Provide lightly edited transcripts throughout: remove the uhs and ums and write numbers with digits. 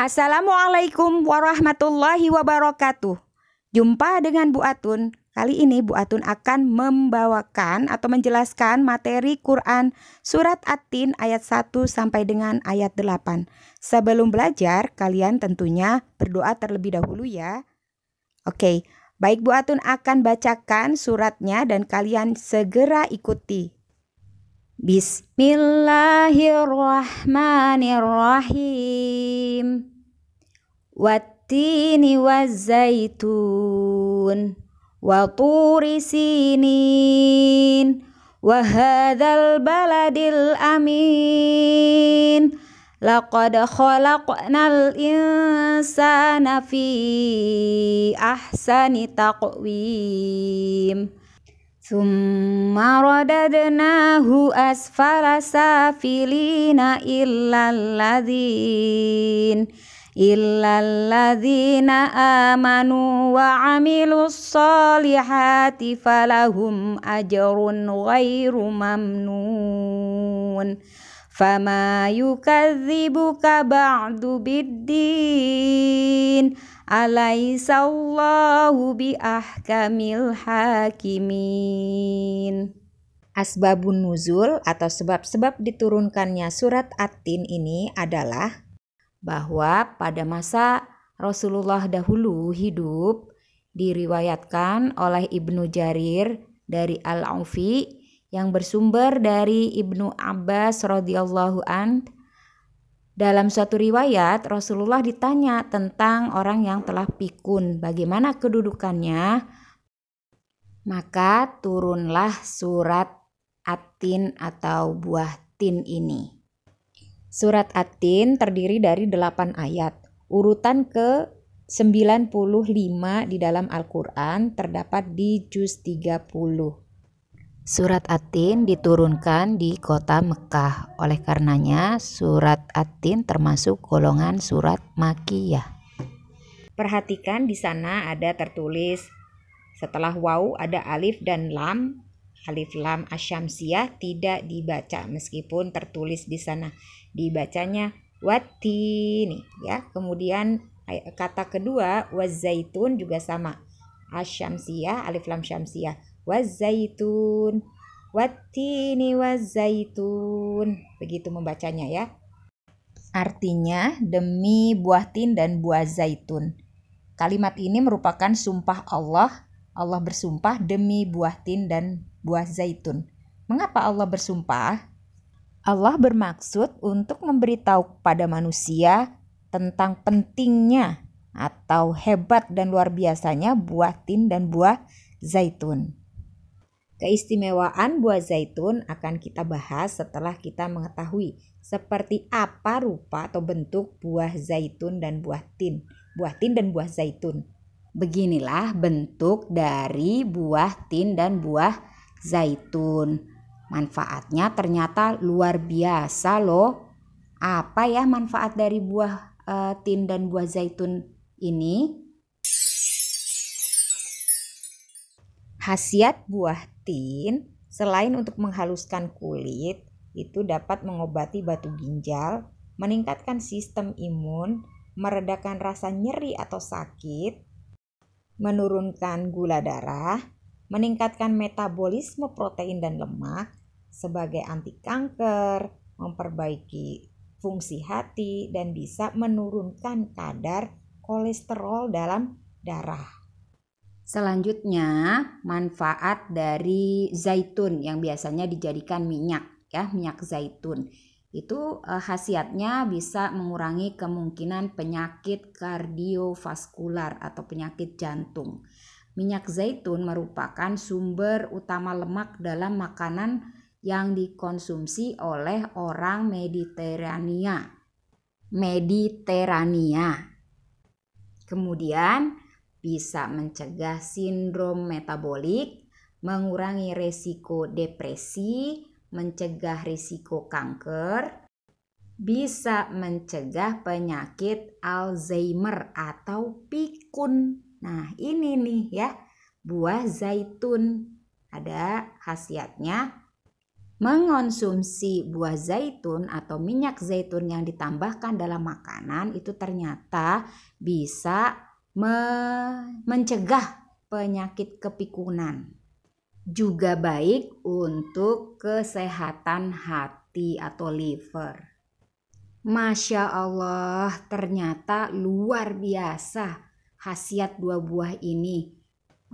Assalamualaikum warahmatullahi wabarakatuh. Jumpa dengan Bu Atun. Kali ini Bu Atun akan membawakan atau menjelaskan materi Quran Surat At-Tin ayat 1 sampai dengan ayat 8. Sebelum belajar, kalian tentunya berdoa terlebih dahulu ya. Oke, baik, Bu Atun akan bacakan suratnya dan kalian segera ikuti. Bismillahirrahmanirrahim. Wattini wazzaitun wa turi sinin wa hadzal baladil amin. Laqad khalaqnal insana fi ahsani taqwim. Tsumma radadnahu asfala safilina illalladzina amanu wa amilus solihati falahum ajrun ghairu mamnun. Fama yukadzibuka ba'du biddin. Alaihissallahu bi ahkamil hakimin. Asbabun nuzul atau sebab-sebab diturunkannya surat At-Tin ini adalah bahwa pada masa Rasulullah dahulu hidup, diriwayatkan oleh Ibnu Jarir dari Al-Aufi yang bersumber dari Ibnu Abbas radhiyallahu an. Dalam suatu riwayat, Rasulullah ditanya tentang orang yang telah pikun, bagaimana kedudukannya. Maka turunlah surat At-Tin atau buah tin ini. Surat At-Tin terdiri dari 8 ayat. Urutan ke-95 di dalam Al-Quran terdapat di juz 30. Surat At-Tin diturunkan di kota Mekah. Oleh karenanya surat At-Tin termasuk golongan surat Makkiyah. Perhatikan di sana ada tertulis setelah waw ada alif dan lam. Alif lam asyamsiyah tidak dibaca meskipun tertulis di sana. Dibacanya wattini ya. Kemudian kata kedua wazaitun juga sama. Asyamsiyah alif lam syamsiyah. Wazaitun, wattini wazaitun. Begitu membacanya ya. Artinya demi buah tin dan buah zaitun. Kalimat ini merupakan sumpah Allah. Allah bersumpah demi buah tin dan buah zaitun. Mengapa Allah bersumpah? Allah bermaksud untuk memberitahu kepada manusia tentang pentingnya atau hebat dan luar biasanya buah tin dan buah zaitun. Keistimewaan buah zaitun akan kita bahas setelah kita mengetahui seperti apa rupa atau bentuk buah zaitun dan buah tin dan buah zaitun. Beginilah bentuk dari buah tin dan buah zaitun. Manfaatnya ternyata luar biasa loh. Apa ya manfaat dari buah tin dan buah zaitun ini? Khasiat buah tin selain untuk menghaluskan kulit, itu dapat mengobati batu ginjal, meningkatkan sistem imun, meredakan rasa nyeri atau sakit, menurunkan gula darah, meningkatkan metabolisme protein dan lemak, sebagai anti kanker, memperbaiki fungsi hati, dan bisa menurunkan kadar kolesterol dalam darah. Selanjutnya, manfaat dari zaitun yang biasanya dijadikan minyak ya, minyak zaitun. Itu khasiatnya bisa mengurangi kemungkinan penyakit kardiovaskular atau penyakit jantung. Minyak zaitun merupakan sumber utama lemak dalam makanan yang dikonsumsi oleh orang Mediterania. Kemudian bisa mencegah sindrom metabolik, mengurangi resiko depresi, mencegah risiko kanker, bisa mencegah penyakit Alzheimer atau pikun. Nah, ini nih ya, buah zaitun ada khasiatnya Mengonsumsi buah zaitun atau minyak zaitun yang ditambahkan dalam makanan itu ternyata bisa mencegah penyakit kepikunan. Juga baik untuk kesehatan hati atau liver. Masya Allah, ternyata luar biasa khasiat dua buah ini.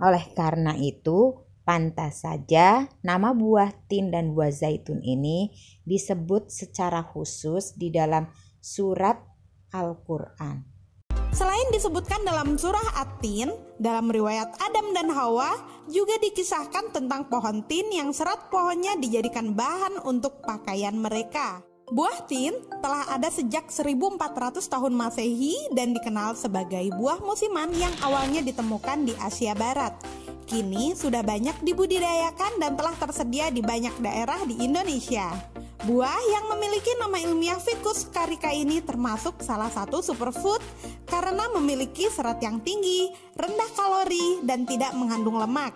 Oleh karena itu, pantas saja nama buah tin dan buah zaitun ini disebut secara khusus di dalam surat Al-Quran. Selain disebutkan dalam surah At-Tin, dalam riwayat Adam dan Hawa juga dikisahkan tentang pohon tin yang serat pohonnya dijadikan bahan untuk pakaian mereka. Buah tin telah ada sejak 1400 tahun Masehi dan dikenal sebagai buah musiman yang awalnya ditemukan di Asia Barat. Kini sudah banyak dibudidayakan dan telah tersedia di banyak daerah di Indonesia. Buah yang memiliki nama ilmiah Ficus carica ini termasuk salah satu superfood karena memiliki serat yang tinggi, rendah kalori, dan tidak mengandung lemak.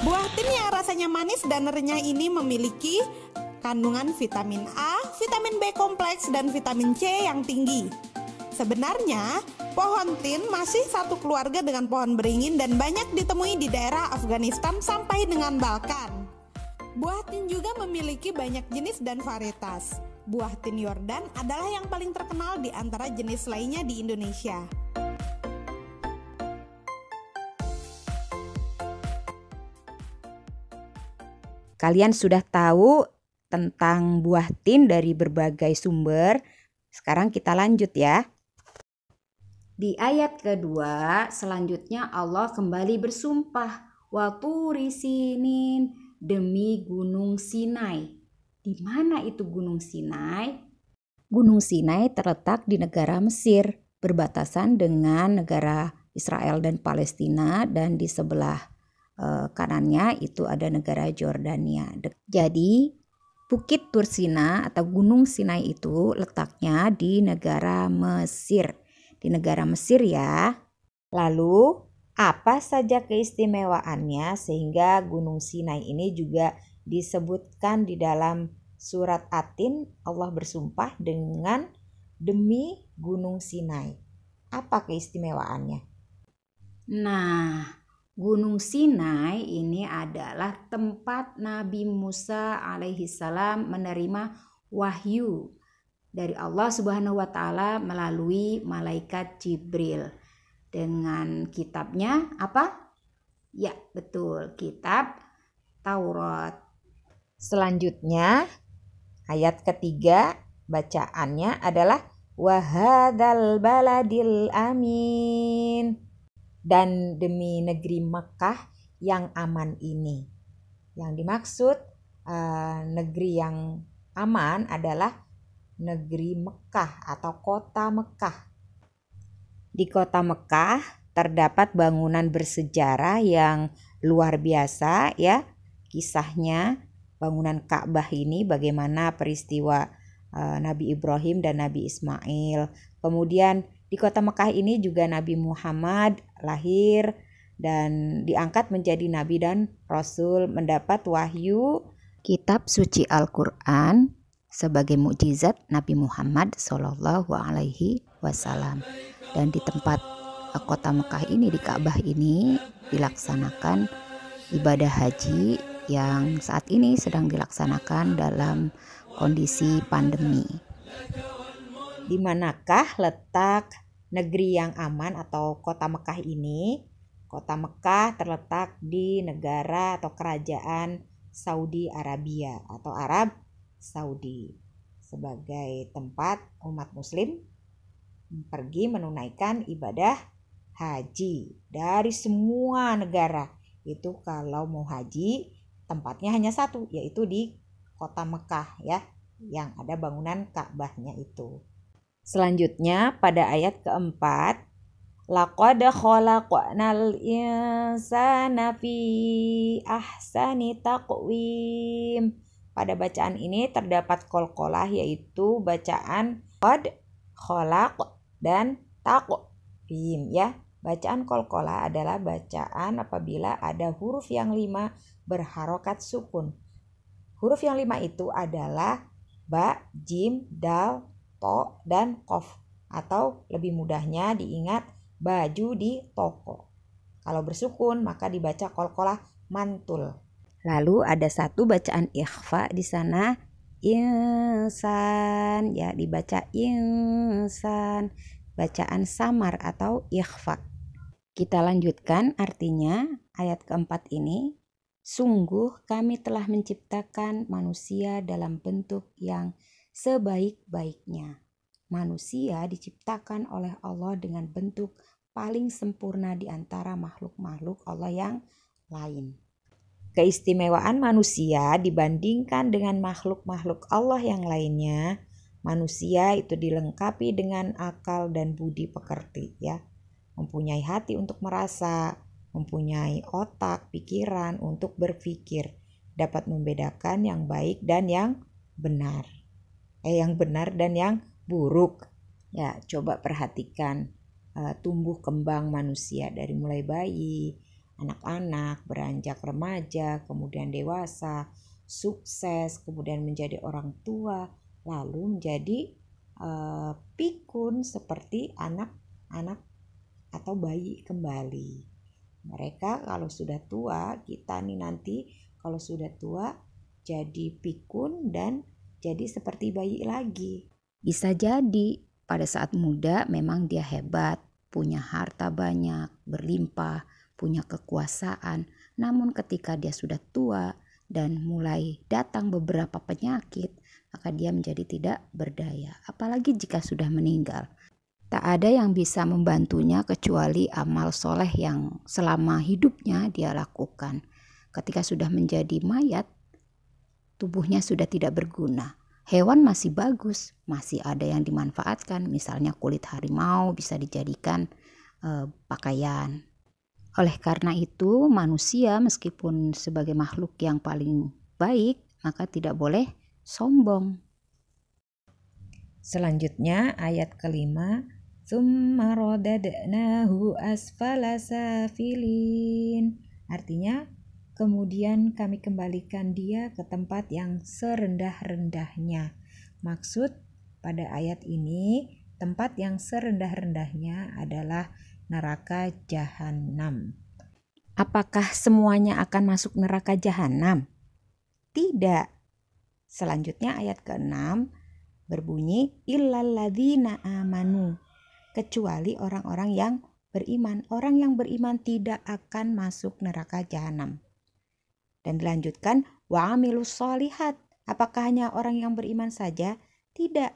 Buah tin yang rasanya manis dan renyah ini memiliki kandungan vitamin A, vitamin B kompleks, dan vitamin C yang tinggi. Sebenarnya, pohon tin masih satu keluarga dengan pohon beringin dan banyak ditemui di daerah Afghanistan sampai dengan Balkan. Buah tin juga memiliki banyak jenis dan varietas. Buah tin Yordan adalah yang paling terkenal di antara jenis lainnya di Indonesia. Kalian sudah tahu tentang buah tin dari berbagai sumber. Sekarang kita lanjut ya. Di ayat kedua, selanjutnya Allah kembali bersumpah, wa turi sinin, demi gunung Sinai. Di mana itu gunung Sinai? Gunung Sinai terletak di negara Mesir, berbatasan dengan negara Israel dan Palestina, dan di sebelah kanannya itu ada negara Jordania. Jadi Bukit Tursina atau Gunung Sinai itu letaknya di negara Mesir. Di negara Mesir ya. Lalu apa saja keistimewaannya sehingga Gunung Sinai ini juga disebutkan di dalam surat At-Tin? Allah bersumpah dengan demi Gunung Sinai. Apa keistimewaannya? Nah, Gunung Sinai ini adalah tempat Nabi Musa alaihissalam menerima wahyu dari Allah Subhanahu wa taala melalui malaikat Jibril. Dengan kitabnya apa? Ya, betul, kitab Taurat. Selanjutnya, ayat ketiga bacaannya adalah wahadzal baladil amin. Dan demi negeri Mekah yang aman ini. Yang dimaksud negeri yang aman adalah negeri Mekah atau kota Mekah. Di kota Mekah terdapat bangunan bersejarah yang luar biasa ya. Kisahnya bangunan Ka'bah ini bagaimana peristiwa Nabi Ibrahim dan Nabi Ismail. Kemudian di kota Mekah ini juga Nabi Muhammad lahir dan diangkat menjadi nabi dan rasul, mendapat wahyu kitab suci Al-Qur'an sebagai mukjizat Nabi Muhammad Shallallahu alaihi wasallam. Dan di tempat kota Mekah ini, di Ka'bah ini dilaksanakan ibadah haji yang saat ini sedang dilaksanakan dalam kondisi pandemi. Di manakah letak negeri yang aman atau kota Mekah ini? Kota Mekah terletak di negara atau kerajaan Saudi Arabia atau Arab Saudi sebagai tempat umat muslim pergi menunaikan ibadah haji dari semua negara. Itu kalau mau haji tempatnya hanya satu, yaitu di kota Mekah ya, yang ada bangunan Ka'bahnya itu. Selanjutnya pada ayat keempat, laqad khalaqnal insana fi ahsani taqwim. Pada bacaan ini terdapat qalqalah, yaitu bacaan qad, khalaq, dan taqwim ya. Bacaan qalqalah adalah bacaan apabila ada huruf yang 5 berharokat sukun. Huruf yang 5 itu adalah ba, jim, dal, to, dan kof. Atau lebih mudahnya diingat baju di toko. Kalau bersukun maka dibaca qalqalah mantul. Lalu ada satu bacaan ikhfa di sana, insan, ya dibaca insan, bacaan samar atau ikhfa. Kita lanjutkan artinya ayat keempat ini. Sungguh kami telah menciptakan manusia dalam bentuk yang sebaik-baiknya. Manusia diciptakan oleh Allah dengan bentuk paling sempurna di antara makhluk-makhluk Allah yang lain. Keistimewaan manusia dibandingkan dengan makhluk-makhluk Allah yang lainnya, manusia itu dilengkapi dengan akal dan budi pekerti, ya. Mempunyai hati untuk merasa, mempunyai otak, pikiran untuk berpikir, dapat membedakan yang baik dan yang benar. Yang benar dan yang buruk. Ya, coba perhatikan tumbuh kembang manusia dari mulai bayi, anak-anak, beranjak remaja, kemudian dewasa, sukses, kemudian menjadi orang tua, lalu menjadi pikun seperti anak-anak atau bayi kembali. Mereka kalau sudah tua, kita nih nanti kalau sudah tua jadi pikun dan jadi seperti bayi lagi. Bisa jadi pada saat muda memang dia hebat, punya harta banyak, berlimpah, punya kekuasaan. Namun ketika dia sudah tua dan mulai datang beberapa penyakit, maka dia menjadi tidak berdaya. Apalagi jika sudah meninggal. Tak ada yang bisa membantunya kecuali amal soleh yang selama hidupnya dia lakukan. Ketika sudah menjadi mayat, tubuhnya sudah tidak berguna. Hewan masih bagus, masih ada yang dimanfaatkan. Misalnya kulit harimau bisa dijadikan pakaian. Oleh karena itu, manusia meskipun sebagai makhluk yang paling baik, maka tidak boleh sombong. Selanjutnya ayat kelima, tsumma radadnahu asfala safilin. Artinya, kemudian kami kembalikan dia ke tempat yang serendah-rendahnya. Maksud pada ayat ini, tempat yang serendah-rendahnya adalah neraka jahanam. Apakah semuanya akan masuk neraka jahanam? Tidak. Selanjutnya ayat ke-6 berbunyi illalladzina amanu, kecuali orang-orang yang beriman. Orang yang beriman tidak akan masuk neraka jahanam. Dan dilanjutkan wa amilus sholihat. Apakah hanya orang yang beriman saja? Tidak.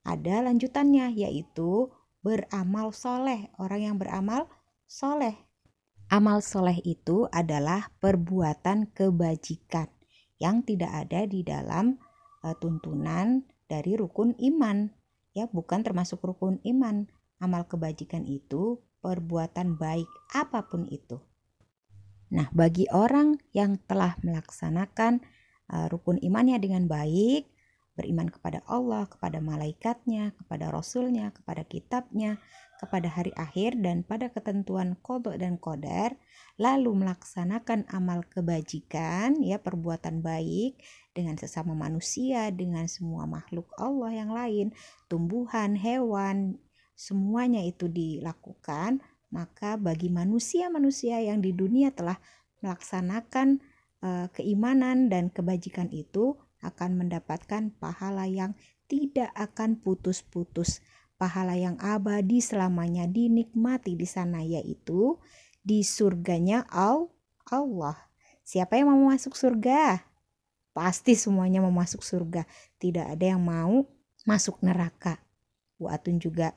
Ada lanjutannya, yaitu beramal soleh. Orang yang beramal soleh. Amal soleh itu adalah perbuatan kebajikan yang tidak ada di dalam tuntunan dari rukun iman. Ya, bukan termasuk rukun iman. Amal kebajikan itu perbuatan baik apapun itu. Nah, bagi orang yang telah melaksanakan rukun imannya dengan baik, beriman kepada Allah, kepada malaikatnya, kepada rasulnya, kepada kitabnya, kepada hari akhir dan pada ketentuan qada dan qadar, lalu melaksanakan amal kebajikan, ya perbuatan baik dengan sesama manusia, dengan semua makhluk Allah yang lain, tumbuhan, hewan, semuanya itu dilakukan, maka bagi manusia-manusia yang di dunia telah melaksanakan keimanan dan kebajikan itu akan mendapatkan pahala yang tidak akan putus-putus, pahala yang abadi selamanya dinikmati di sana, yaitu di surganya Allah. Siapa yang mau masuk surga? Pasti semuanya mau masuk surga. Tidak ada yang mau masuk neraka. Bu Atun juga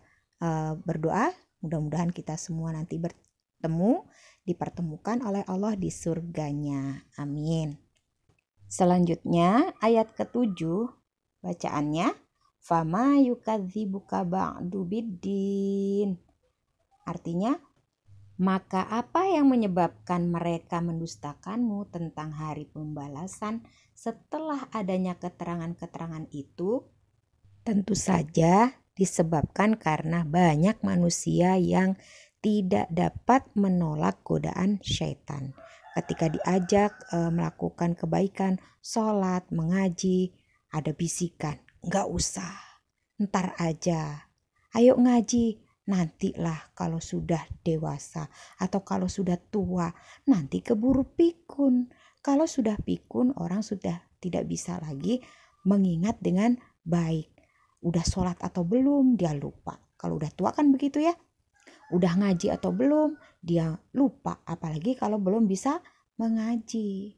berdoa, mudah-mudahan kita semua nanti bertemu, dipertemukan oleh Allah di surganya. Amin. Selanjutnya ayat ke-7 bacaannya, fama yukadzibuka ba'du biddin. Artinya, maka apa yang menyebabkan mereka mendustakanmu tentang hari pembalasan setelah adanya keterangan-keterangan itu? Tentu saja disebabkan karena banyak manusia yang tidak dapat menolak godaan syaitan. ketika diajak melakukan kebaikan, sholat, mengaji, ada bisikan, nggak usah, ntar aja, ayo ngaji, nantilah kalau sudah dewasa atau kalau sudah tua, nanti keburu pikun. Kalau sudah pikun, orang sudah tidak bisa lagi mengingat dengan baik. Udah sholat atau belum, dia lupa. Kalau udah tua kan begitu ya. Udah ngaji atau belum, dia lupa. Apalagi kalau belum bisa mengaji.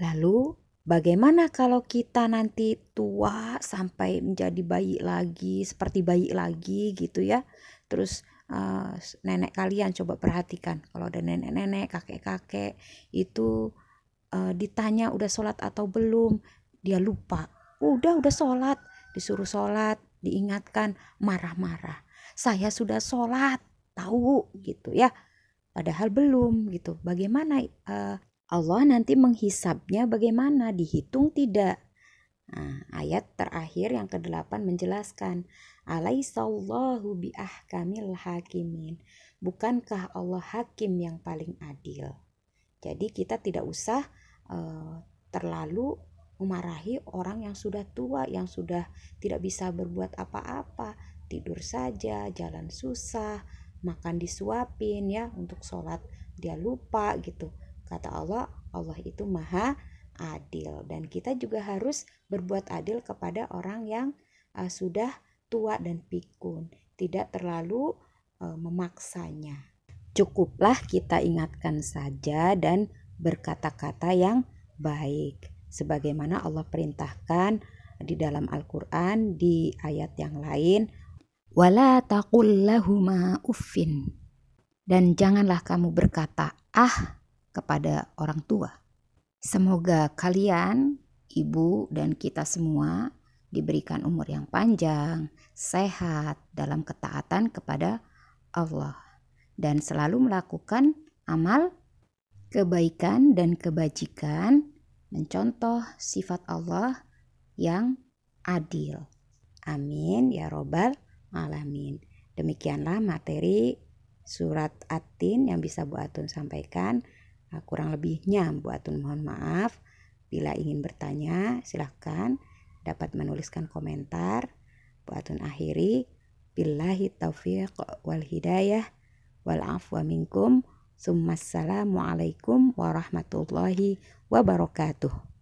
Lalu bagaimana kalau kita nanti tua sampai menjadi bayi lagi, seperti bayi lagi gitu ya. Terus nenek kalian coba perhatikan, kalau ada nenek-nenek, kakek-kakek itu ditanya udah sholat atau belum, dia lupa. Udah sholat, disuruh sholat, diingatkan, marah-marah. Saya sudah sholat, tahu gitu ya, padahal belum gitu. Bagaimana Allah nanti menghisabnya, bagaimana, dihitung tidak? Nah, ayat terakhir yang ke-8 menjelaskan, alaihissallahu biahkamil hakimin, bukankah Allah hakim yang paling adil? Jadi kita tidak usah terlalu memarahi orang yang sudah tua, yang sudah tidak bisa berbuat apa-apa, tidur saja, jalan susah, makan disuapin ya, untuk sholat dia lupa gitu. Kata Allah, Allah itu maha adil, dan kita juga harus berbuat adil kepada orang yang sudah tua dan pikun, tidak terlalu memaksanya. Cukuplah kita ingatkan saja dan berkata-kata yang baik, sebagaimana Allah perintahkan di dalam Al-Quran di ayat yang lain, wala taqul lahuma uffin, dan janganlah kamu berkata kepada orang tua. Semoga kalian, ibu dan kita semua diberikan umur yang panjang, sehat dalam ketaatan kepada Allah, dan selalu melakukan amal kebaikan dan kebajikan, mencontoh sifat Allah yang adil. Amin ya robbal alamin. Demikianlah materi surat At-Tin yang bisa Bu Atun sampaikan. Kurang lebihnya Bu Atun mohon maaf. Bila ingin bertanya silahkan dapat menuliskan komentar. Bu Atun akhiri, billahi taufiq wal hidayah wal afwa minkum. Assalamualaikum warahmatullahi wabarakatuh.